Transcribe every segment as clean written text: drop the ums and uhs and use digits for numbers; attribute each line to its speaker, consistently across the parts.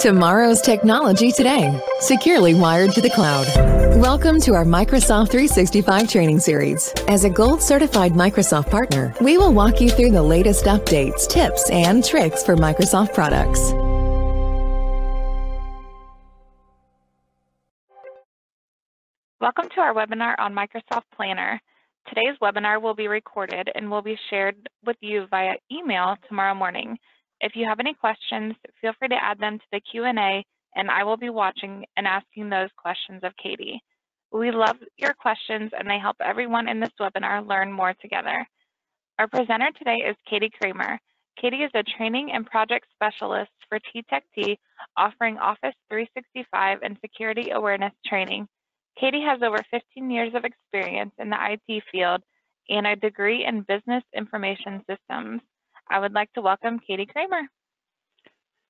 Speaker 1: Tomorrow's technology today, securely wired to the cloud. Welcome to our Microsoft 365 training series. As a gold certified Microsoft partner, we will walk you through the latest updates, tips, and tricks for Microsoft products.
Speaker 2: Welcome to our webinar on Microsoft Planner. Today's webinar will be recorded and will be shared with you via email tomorrow morning. If you have any questions, feel free to add them to the Q&A, and I will be watching and asking those questions of Katie. We love your questions, and they help everyone in this webinar learn more together. Our presenter today is Katie Kramer. Katie is a training and project specialist for TTEC-T, offering Office 365 and security awareness training. Katie has over 15 years of experience in the IT field and a degree in business information systems. I would like to welcome Katie Kramer.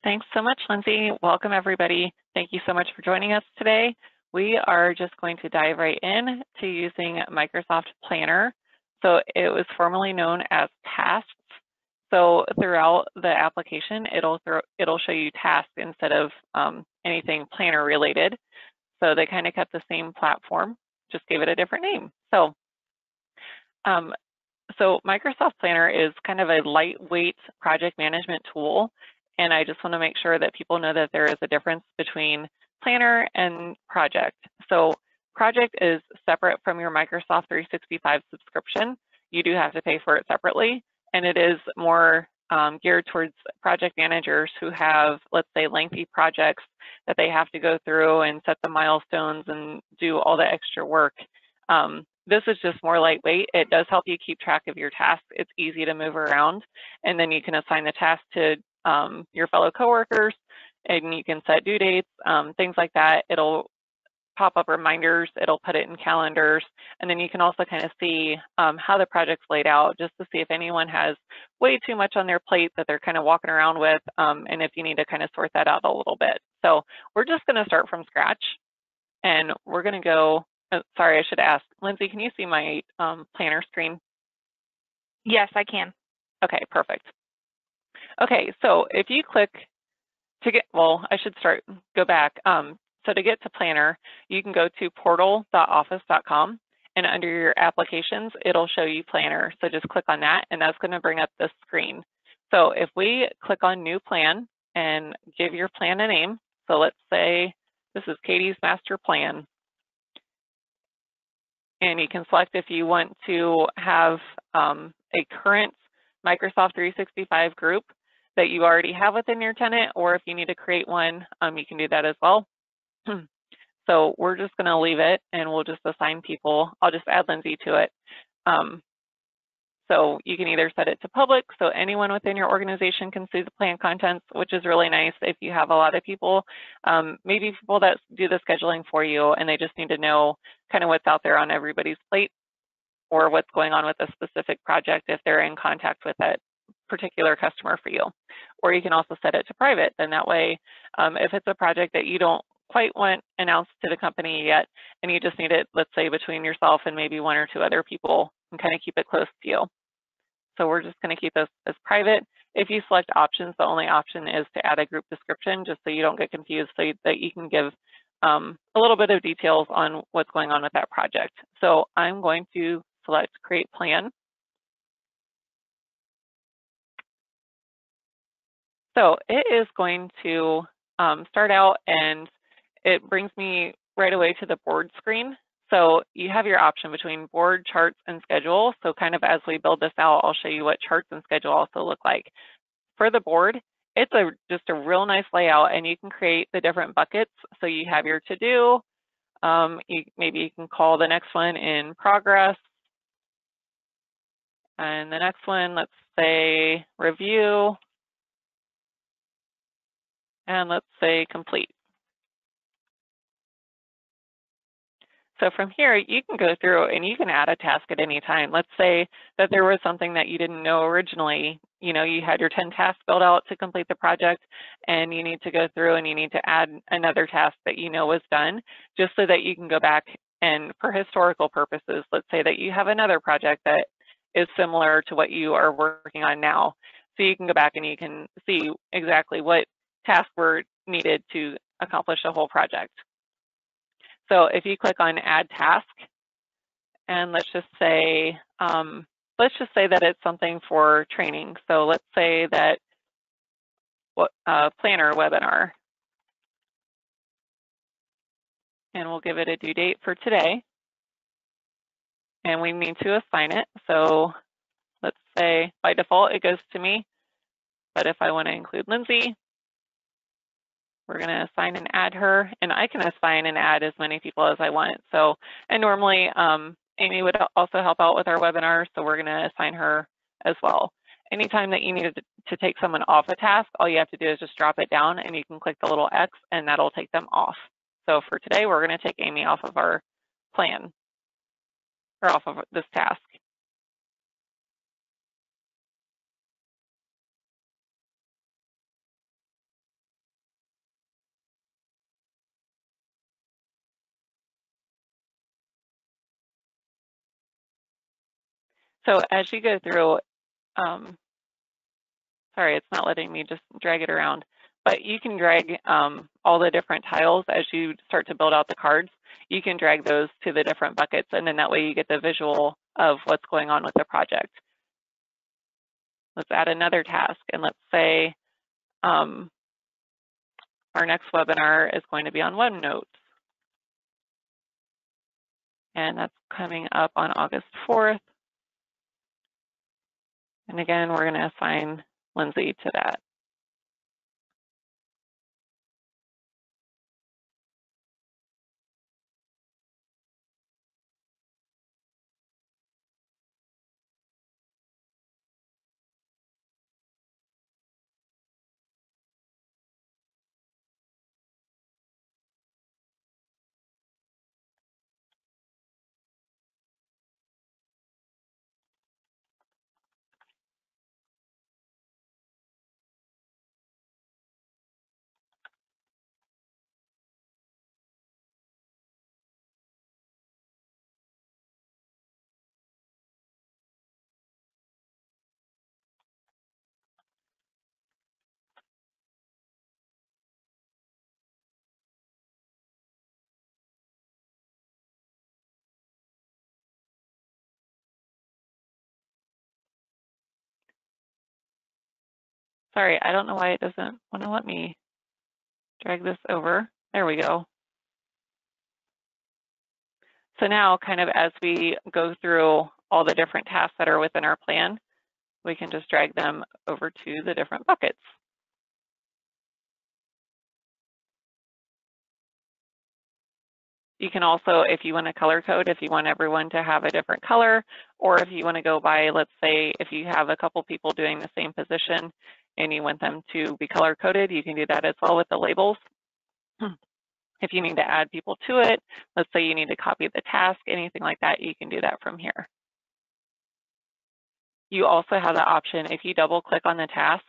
Speaker 3: Thanks so much, Lindsay. Welcome, everybody. Thank you so much for joining us today. We are just going to dive right in to using Microsoft Planner. So it was formerly known as Tasks. So throughout the application, it'll show you tasks instead of anything planner related. So they kind of kept the same platform, just gave it a different name. So Microsoft Planner is kind of a lightweight project management tool, and I just want to make sure that people know that there is a difference between Planner and Project. So Project is separate from your Microsoft 365 subscription. You do have to pay for it separately, and it is more geared towards project managers who have, let's say, lengthy projects that they have to go through and set the milestones and do all the extra work. This is just more lightweight. It does help you keep track of your tasks. It's easy to move around, and then you can assign the task to your fellow coworkers, and you can set due dates, things like that. It'll pop up reminders, it'll put it in calendars, and then you can also kind of see how the project's laid out, just to see if anyone has way too much on their plate that they're kind of walking around with, and if you need to kind of sort that out a little bit. So we're just going to start from scratch, and we're going to go. Sorry, I should ask, Lindsay, can you see my planner screen?
Speaker 2: Yes, I can.
Speaker 3: Okay, perfect. Okay, so if you click to get, well, I should go back. So to get to Planner, you can go to portal.office.com, and under your applications, it'll show you Planner. So just click on that, and that's going to bring up this screen. So if we click on New Plan and give your plan a name, so let's say this is Katie's Master Plan. And you can select if you want to have a current Microsoft 365 group that you already have within your tenant, or if you need to create one, you can do that as well. So we're just going to leave it, and we'll just assign people. I'll just add Lindsay to it. So you can either set it to public, so anyone within your organization can see the plan contents, which is really nice if you have a lot of people, maybe people that do the scheduling for you, and they just need to know kind of what's out there on everybody's plate, or what's going on with a specific project if they're in contact with that particular customer for you. Or you can also set it to private, and that way, if it's a project that you don't quite want announced to the company yet, and you just need it, let's say, between yourself and maybe one or two other people, and kind of keep it close to you. So we're just going to keep this as private. If you select options, the only option is to add a group description, just so you don't get confused, so that you can give a little bit of details on what's going on with that project. So I'm going to select Create Plan. So it is going to start out, and it brings me right away to the board screen. So you have your option between board, charts, and schedule. So kind of as we build this out, I'll show you what charts and schedule also look like. For the board, it's just a real nice layout, and you can create the different buckets. So you have your to-do, maybe you can call the next one in progress, and the next one, let's say review, and let's say complete. So from here, you can go through and you can add a task at any time. Let's say that there was something that you didn't know originally. You know, you had your 10 tasks built out to complete the project, and you need to go through and you need to add another task that you know was done, just so that you can go back and, for historical purposes, let's say that you have another project that is similar to what you are working on now. So you can go back and you can see exactly what tasks were needed to accomplish the whole project. So if you click on Add Task, and let's just say that it's something for training. So let's say that planner webinar, and we'll give it a due date for today, and we need to assign it. So let's say by default it goes to me, but if I want to include Lindsay, we're going to assign and add her, and I can assign and add as many people as I want. So, and normally Amy would also help out with our webinar, so we're going to assign her as well. Anytime that you need to take someone off a task, all you have to do is just drop it down, and you can click the little X, and that'll take them off. So for today, we're going to take Amy off of our plan, or off of this task. So as you go through, sorry, it's not letting me just drag it around, but you can drag all the different tiles as you start to build out the cards. You can drag those to the different buckets, and then that way you get the visual of what's going on with the project. Let's add another task, and let's say our next webinar is going to be on OneNote. And that's coming up on August 4th. And again, we're going to assign Lindsay to that. Sorry, I don't know why it doesn't want to let me drag this over. There we go. So now, kind of as we go through all the different tasks that are within our plan, we can just drag them over to the different buckets. You can also, if you want to color code, if you want everyone to have a different color, or if you want to go by, let's say, if you have a couple people doing the same position and you want them to be color coded, you can do that as well with the labels. If you need to add people to it, let's say you need to copy the task, anything like that, you can do that from here. You also have the option, if you double click on the task,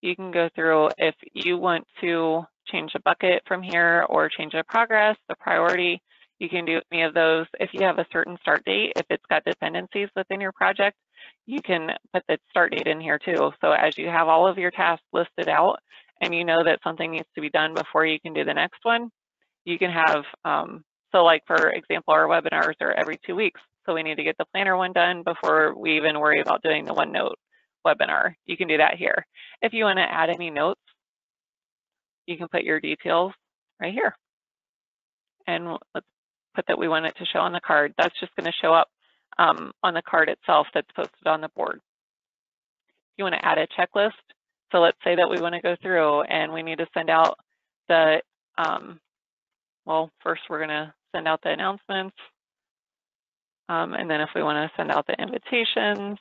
Speaker 3: you can go through if you want to change a bucket from here or change a progress, the priority, you can do any of those. If you have a certain start date, if it's got dependencies within your project, you can put the start date in here too. So as you have all of your tasks listed out and you know that something needs to be done before you can do the next one, you can have, so like for example, our webinars are every 2 weeks. So we need to get the planner one done before we even worry about doing the OneNote webinar. You can do that here. If you want to add any notes, you can put your details right here. And let's put that we want it to show on the card. That's just going to show up on the card itself that's posted on the board. If you want to add a checklist, so let's say that we want to go through and we need to send out the, well, first we're going to send out the announcements. And then if we want to send out the invitations,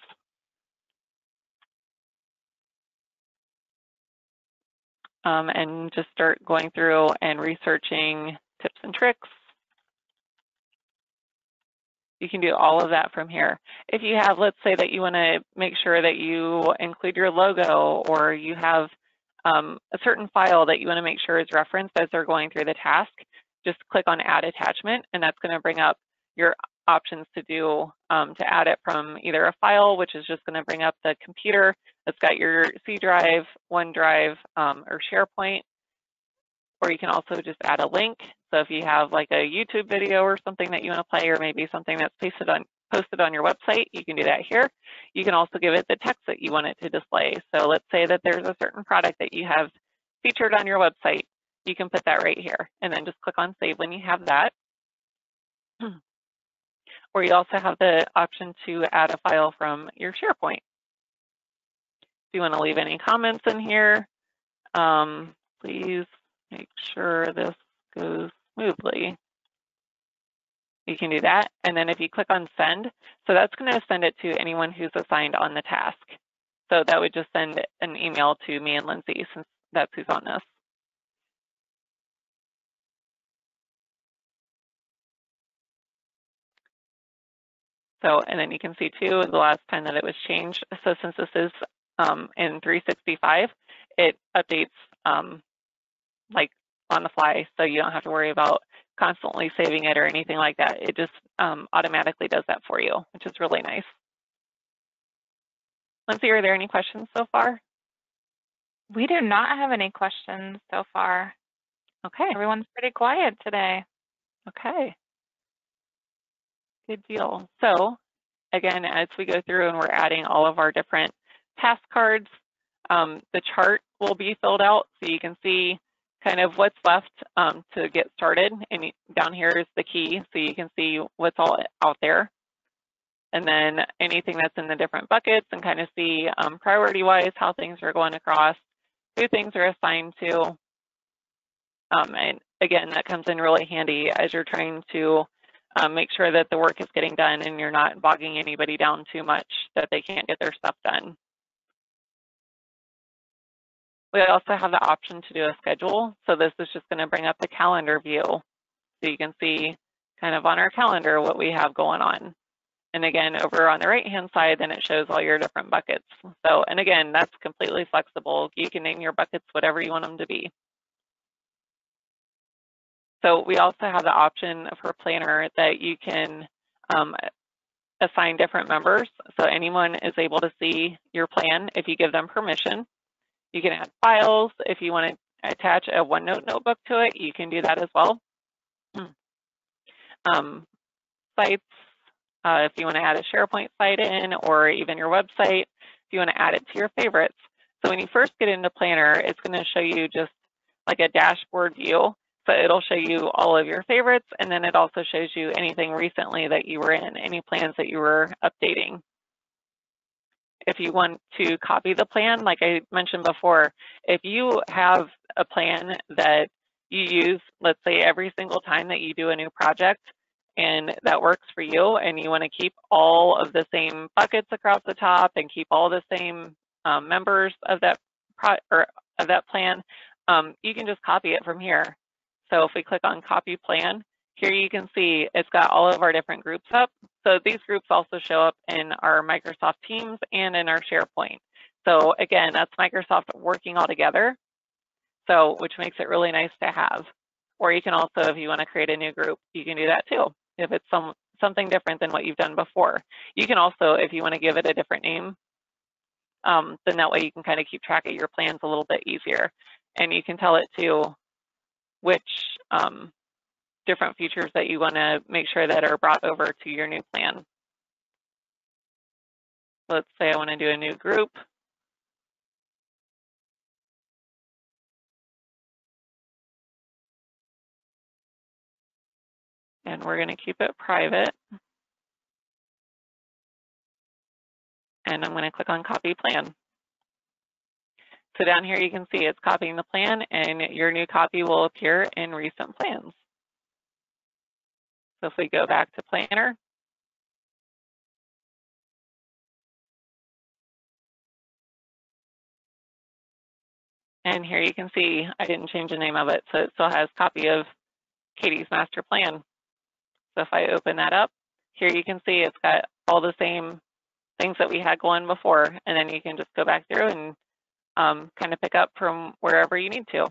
Speaker 3: and just start going through and researching tips and tricks, you can do all of that from here. If you have, let's say that you want to make sure that you include your logo, or you have a certain file that you want to make sure is referenced as they're going through the task, just click on Add Attachment, and that's going to bring up your options to do, to add it from either a file, which is just going to bring up the computer that's got your C drive, OneDrive, or SharePoint, or you can also just add a link. So if you have like a YouTube video or something that you want to play, or maybe something that's posted on your website, you can do that here. You can also give it the text that you want it to display. So let's say that there's a certain product that you have featured on your website. You can put that right here and then just click on save when you have that. Or you also have the option to add a file from your SharePoint. If you want to leave any comments in here, please make sure this goes smoothly. You can do that. And then if you click on send, so that's going to send it to anyone who's assigned on the task. So that would just send an email to me and Lindsay, since that's who's on this. So, and then you can see too, the last time that it was changed. So since this is in 365, it updates like on the fly. So you don't have to worry about constantly saving it or anything like that. It just automatically does that for you, which is really nice. Lindsay, are there any questions so far?
Speaker 2: We do not have any questions so far.
Speaker 3: Okay.
Speaker 2: Everyone's pretty quiet today.
Speaker 3: Okay. Good deal. So again, as we go through and we're adding all of our different task cards, the chart will be filled out so you can see kind of what's left to get started. And down here is the key, so you can see what's all out there. And then anything that's in the different buckets, and kind of see priority-wise how things are going across, who things are assigned to. And again, that comes in really handy as you're trying to make sure that the work is getting done and you're not bogging anybody down too much that they can't get their stuff done. We also have the option to do a schedule. So this is just going to bring up the calendar view. So you can see kind of on our calendar what we have going on. And again, over on the right-hand side, then it shows all your different buckets. So, and again, that's completely flexible. You can name your buckets whatever you want them to be. So we also have the option for Planner that you can assign different members. So anyone is able to see your plan if you give them permission. You can add files. If you want to attach a OneNote notebook to it, you can do that as well. Sites, if you want to add a SharePoint site in, or even your website, if you want to add it to your favorites. So when you first get into Planner, it's going to show you just like a dashboard view. So it'll show you all of your favorites, and then it also shows you anything recently that you were in, any plans that you were updating. If you want to copy the plan, like I mentioned before, if you have a plan that you use, let's say every single time that you do a new project, and that works for you, and you want to keep all of the same buckets across the top and keep all the same members of that plan, you can just copy it from here. So if we click on copy plan, here you can see it's got all of our different groups up. So these groups also show up in our Microsoft Teams and in our SharePoint. So again, that's Microsoft working all together, so which makes it really nice to have. Or you can also, if you want to create a new group, you can do that too, if it's something different than what you've done before. You can also, if you want to give it a different name, then that way you can kind of keep track of your plans a little bit easier. And you can tell it to which different features that you want to make sure that are brought over to your new plan. Let's say I want to do a new group. And we're going to keep it private. And I'm going to click on copy plan. So down here you can see it's copying the plan, and your new copy will appear in recent plans. So if we go back to Planner, and here you can see I didn't change the name of it, so it still has copy of Katie's master plan. So if I open that up, here you can see it's got all the same things that we had going before, and then you can just go back through and kind of pick up from wherever you need to.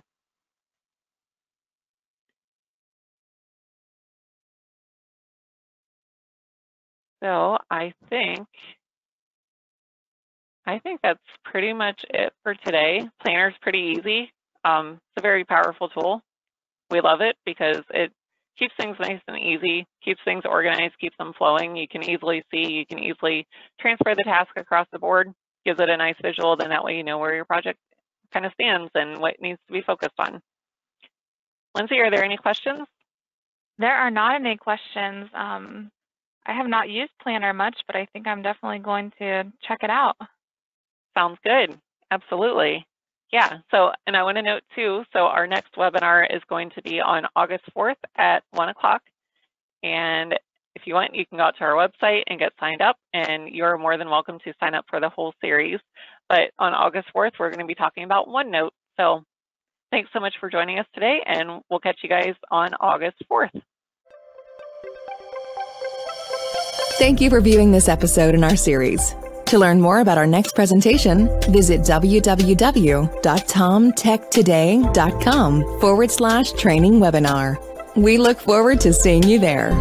Speaker 3: So I think that's pretty much it for today. Planner's pretty easy. It's a very powerful tool. We love it because it keeps things nice and easy, keeps things organized, keeps them flowing. You can easily see, you can easily transfer the task across the board, gives it a nice visual, then that way you know where your project kind of stands and what needs to be focused on. Lindsay, are there any questions?
Speaker 2: There are not any questions. I have not used Planner much, but I think I'm definitely going to check it out.
Speaker 3: Sounds good. Absolutely. Yeah. So, and I want to note too, so our next webinar is going to be on August 4th at 1 o'clock. And if you want, you can go out to our website and get signed up, and you're more than welcome to sign up for the whole series. But on August 4th, we're going to be talking about OneNote. So thanks so much for joining us today, and we'll catch you guys on August 4th.
Speaker 1: Thank you for viewing this episode in our series. To learn more about our next presentation, visit www.tomtechtoday.com/training webinar. We look forward to seeing you there.